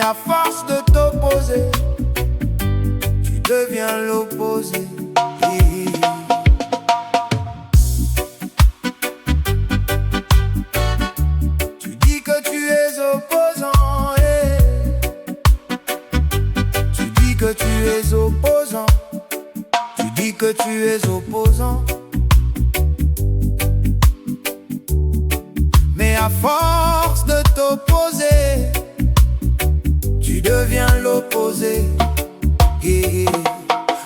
à force de t'opposer, tu deviens l'opposé. Tu dis que tu es opposant, tu dis que tu es opposant, tu dis que tu es opposant. Mais à force de t'opposer, tu deviens l'opposé.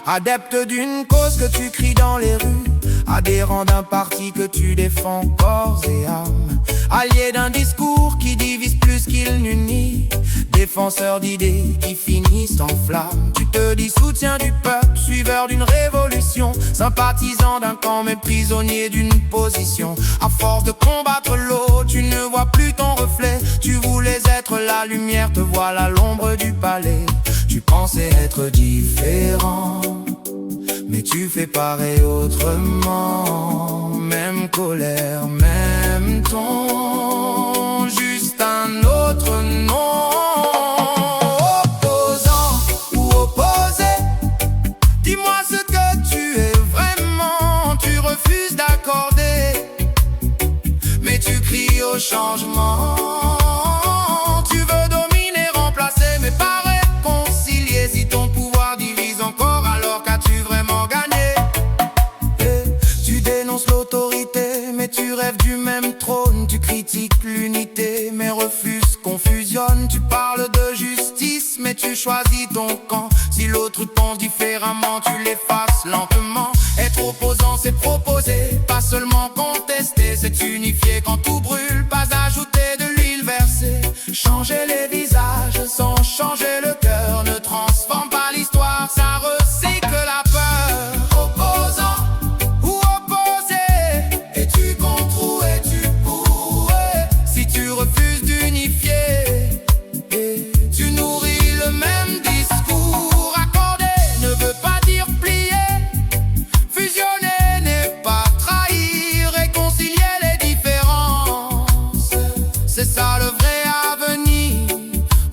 Adepte d'une cause que tu cries dans les rues, adhérent d'un parti que tu défends corps et âme, allié d'un discours qui divise plus qu'il n'unit, défenseur d'idées qui finissent en flammes. Tu te dis soutien du peuple, suiveur d'une révolution, sympathisant d'un camp mais prisonnier d'une position. À force de combattre l'eau, tu ne vois plus ton reflet. Tu voulais être la lumière, te voilà l'ombre du palais. Tu pensais être différent, mais tu fais pareil autrement. Même colère, même ton, juste un autre nom. Opposant ou opposé, dis-moi ce que tu es vraiment. Tu refuses d'accorder, mais tu cries au changement. Tu veux dominer, remplacer, mais pas réconcilier. Si ton pouvoir divise encore, alors qu'as-tu vraiment gagné? Tu dénonces l'autorité, mais tu rêves du même trône. Tu critiques l'unité, mais refuses qu'on fusionne. Tu parles de justice, mais tu choisis ton camp. Si l'autre pense différemment, tu l'effaces lentement. Être opposant, c'est proposer, pas seulement contester. C'est unifier quand tout brûle, pas ajouter de l'huile versée. Changer les visages sans changer le cœur ne transforme pas l'histoire, ça recycle la peur. Opposant ou opposé, es-tu contre ou es-tu pour? Si tu refuses d'unifier, tu nourris le même discours. Accorder ne veut pas dire plier, fusionner n'est pas trahir. Réconcilier les différences, c'est ça le vrai avenir.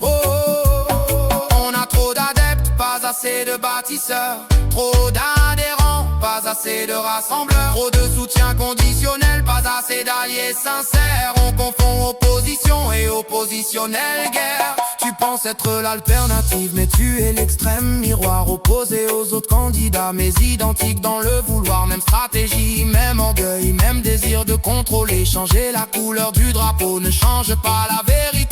On a trop d'adeptes, pas assez de bâtisseurs. Trop d'adhérents, pas assez de rassembleurs. Trop de soutien conditionnel, pas assez d'alliés sincères. On confond opposition et oppositionnelle guerre. Tu penses être l'alternative, mais tu es l'extrême miroir. Opposé aux autres candidats, mais identique dans le vouloir. Même stratégie, même orgueil, même désir de contrôler. Changer la couleur du drapeau ne change pas la vérité.